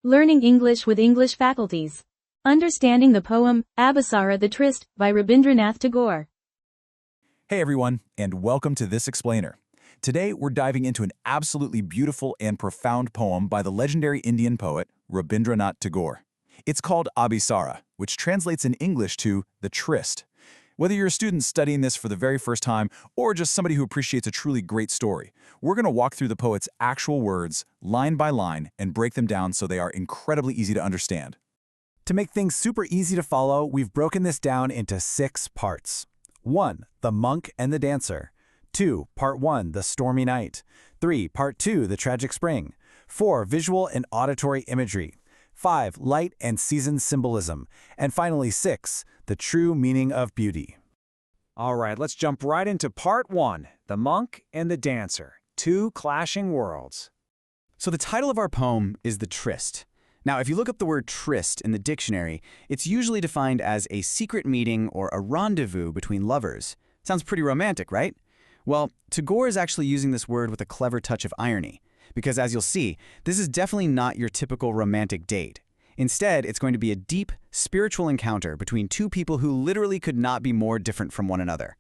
Learning English with English Faculties. Understanding the poem, Abhisara the Tryst, by Rabindranath Tagore. Hey everyone, and welcome to This Explainer. Today we're diving into an absolutely beautiful and profound poem by the legendary Indian poet Rabindranath Tagore. It's called Abhisara, which translates in English to the Tryst. Whether you're a student studying this for the very first time or just somebody who appreciates a truly great story, we're going to walk through the poet's actual words, line by line, and break them down so they are incredibly easy to understand. To make things super easy to follow, we've broken this down into 6 parts. 1. The monk and the dancer. 2. Part 1. The stormy night. 3. Part 2. The tragic spring. 4. Visual and auditory imagery. 5. Light and season symbolism. And finally 6. The true meaning of beauty. All right, let's jump right into part 1, the monk and the dancer, 2 clashing worlds. So the title of our poem is The Tryst. Now, if you look up the word tryst in the dictionary, it's usually defined as a secret meeting or a rendezvous between lovers. Sounds pretty romantic, right? Well, Tagore is actually using this word with a clever touch of irony, because as you'll see, this is definitely not your typical romantic date. Instead, it's going to be a deep, spiritual encounter between 2 people who literally could not be more different from one another.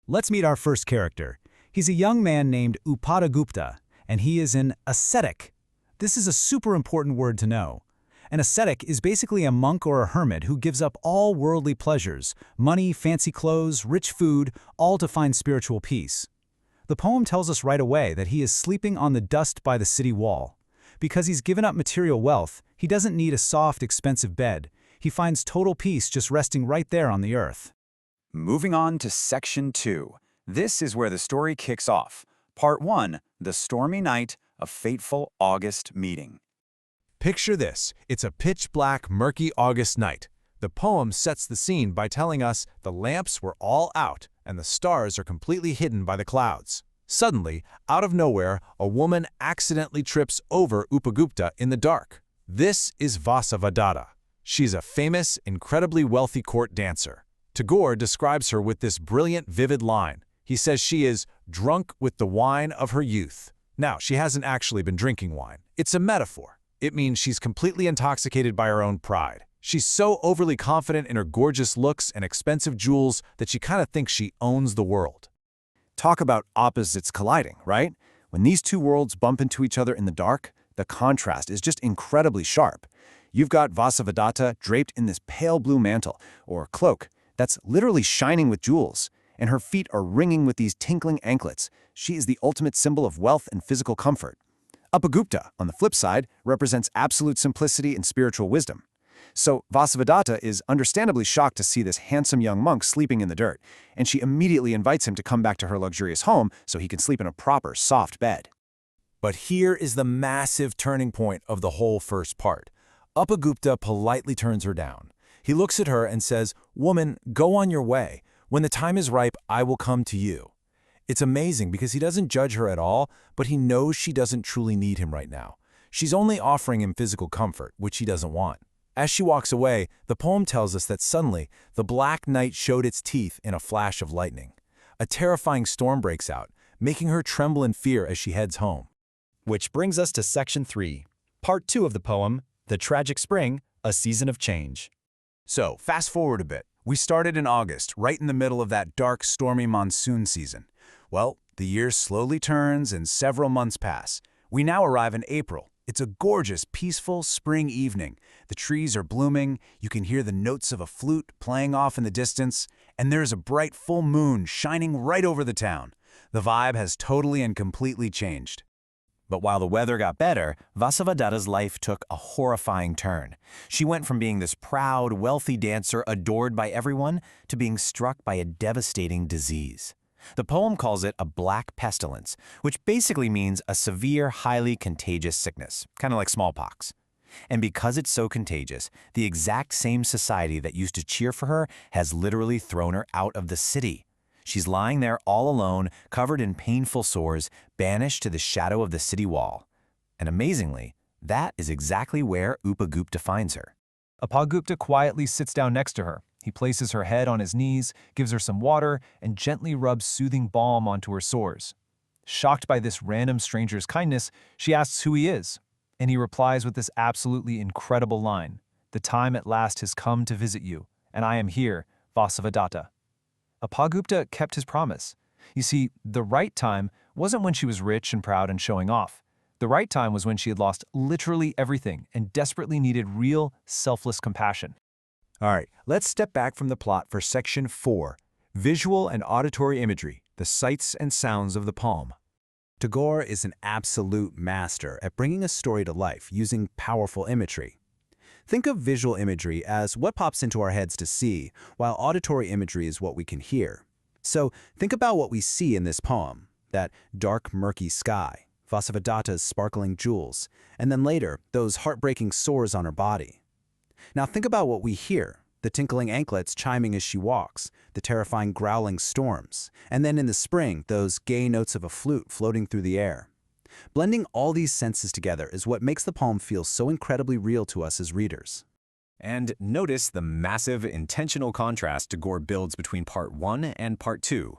Let's meet our first character. He's a young man named Upagupta, and he is an ascetic. This is a super important word to know. An ascetic is basically a monk or a hermit who gives up all worldly pleasures, money, fancy clothes, rich food, all to find spiritual peace. The poem tells us right away that he is sleeping on the dust by the city wall. Because he's given up material wealth, he doesn't need a soft, expensive bed. He finds total peace just resting right there on the earth. Moving on to Section 2. This is where the story kicks off. Part 1, the stormy night, a fateful August meeting. Picture this. It's a pitch-black, murky August night. The poem sets the scene by telling us the lamps were all out and the stars are completely hidden by the clouds. Suddenly, out of nowhere, a woman accidentally trips over Upagupta in the dark. This is Vasavadatta. She's a famous, incredibly wealthy court dancer. Tagore describes her with this brilliant, vivid line. He says she is drunk with the wine of her youth. Now, she hasn't actually been drinking wine. It's a metaphor. It means she's completely intoxicated by her own pride. She's so overly confident in her gorgeous looks and expensive jewels that she kind of thinks she owns the world. Talk about opposites colliding, right? When these 2 worlds bump into each other in the dark, the contrast is just incredibly sharp. You've got Vasavadatta draped in this pale blue mantle, or cloak, that's literally shining with jewels, and her feet are ringing with these tinkling anklets. She is the ultimate symbol of wealth and physical comfort. Upagupta, on the flip side, represents absolute simplicity and spiritual wisdom. So Vasavadatta is understandably shocked to see this handsome young monk sleeping in the dirt, and she immediately invites him to come back to her luxurious home so he can sleep in a proper, soft bed. But here is the massive turning point of the whole first part. Upagupta politely turns her down. He looks at her and says, "Woman, go on your way. When the time is ripe, I will come to you." It's amazing because he doesn't judge her at all, but he knows she doesn't truly need him right now. She's only offering him physical comfort, which he doesn't want. As she walks away, the poem tells us that suddenly, the black night showed its teeth in a flash of lightning. A terrifying storm breaks out, making her tremble in fear as she heads home. Which brings us to Section 3, Part 2 of the poem, The Tragic Spring, A Season of Change. So, fast forward a bit. We started in August, right in the middle of that dark, stormy monsoon season. Well, the year slowly turns and several months pass. We now arrive in April. It's a gorgeous, peaceful spring evening. The trees are blooming, you can hear the notes of a flute playing off in the distance, and there's a bright full moon shining right over the town. The vibe has totally and completely changed. But while the weather got better, Vasavadatta's life took a horrifying turn. She went from being this proud, wealthy dancer adored by everyone to being struck by a devastating disease. The poem calls it a black pestilence, which basically means a severe, highly contagious sickness, kind of like smallpox. And because it's so contagious, the exact same society that used to cheer for her has literally thrown her out of the city. She's lying there all alone, covered in painful sores, banished to the shadow of the city wall. And amazingly, that is exactly where Upagupta finds her. Upagupta quietly sits down next to her. He places her head on his knees, gives her some water, and gently rubs soothing balm onto her sores. Shocked by this random stranger's kindness, she asks who he is. And he replies with this absolutely incredible line, "The time at last has come to visit you, and I am here, Vasavadatta." Upagupta kept his promise. You see, the right time wasn't when she was rich and proud and showing off. The right time was when she had lost literally everything and desperately needed real, selfless compassion. All right, let's step back from the plot for Section 4, Visual and Auditory Imagery, the Sights and Sounds of the Poem. Tagore is an absolute master at bringing a story to life using powerful imagery. Think of visual imagery as what pops into our heads to see, while auditory imagery is what we can hear. So think about what we see in this poem, that dark, murky sky, Vasavadatta's sparkling jewels, and then later, those heartbreaking sores on her body. Now think about what we hear, the tinkling anklets chiming as she walks, the terrifying growling storms, and then in the spring, those gay notes of a flute floating through the air. Blending all these senses together is what makes the poem feel so incredibly real to us as readers. And notice the massive intentional contrast Tagore builds between Part 1 and Part 2.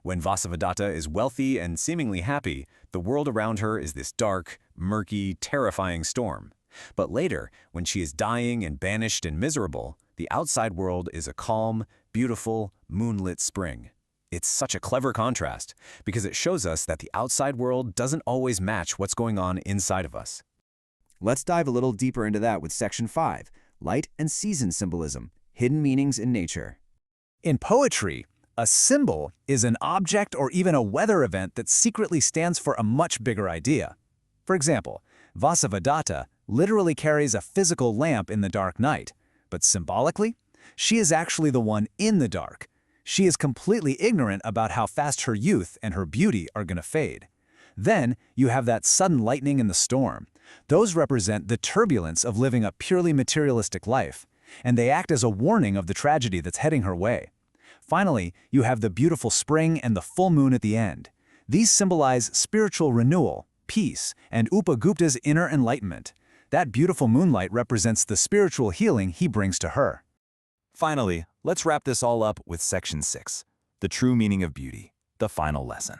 When Vasavadatta is wealthy and seemingly happy, the world around her is this dark, murky, terrifying storm. But later, when she is dying and banished and miserable, the outside world is a calm, beautiful, moonlit spring. It's such a clever contrast because it shows us that the outside world doesn't always match what's going on inside of us. Let's dive a little deeper into that with Section 5, Light and Season Symbolism, Hidden Meanings in Nature. In poetry, a symbol is an object or even a weather event that secretly stands for a much bigger idea. For example, Vasavadatta literally carries a physical lamp in the dark night, but symbolically, she is actually the one in the dark. She is completely ignorant about how fast her youth and her beauty are going to fade. Then you have that sudden lightning and the storm. Those represent the turbulence of living a purely materialistic life, and they act as a warning of the tragedy that's heading her way. Finally, you have the beautiful spring and the full moon at the end. These symbolize spiritual renewal, peace, and Upagupta's inner enlightenment. That beautiful moonlight represents the spiritual healing he brings to her. Finally, let's wrap this all up with Section 6, the true meaning of beauty, the final lesson.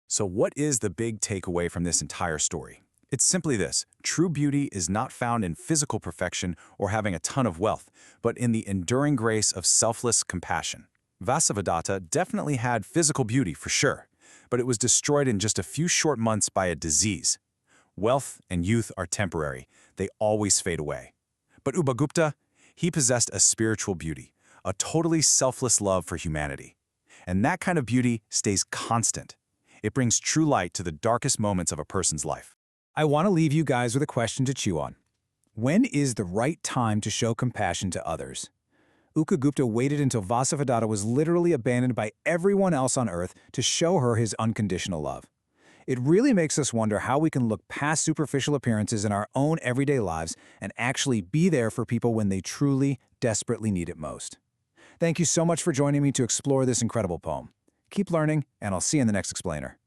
So what is the big takeaway from this entire story? It's simply this: true beauty is not found in physical perfection or having a ton of wealth, but in the enduring grace of selfless compassion. Vasavadatta definitely had physical beauty for sure, but it was destroyed in just a few short months by a disease. Wealth and youth are temporary. They always fade away. But Upagupta, he possessed a spiritual beauty, a totally selfless love for humanity. And that kind of beauty stays constant. It brings true light to the darkest moments of a person's life. I want to leave you guys with a question to chew on. When is the right time to show compassion to others? Upagupta waited until Vasavadatta was literally abandoned by everyone else on earth to show her his unconditional love. It really makes us wonder how we can look past superficial appearances in our own everyday lives and actually be there for people when they truly, desperately need it most. Thank you so much for joining me to explore this incredible poem. Keep learning, and I'll see you in the next explainer.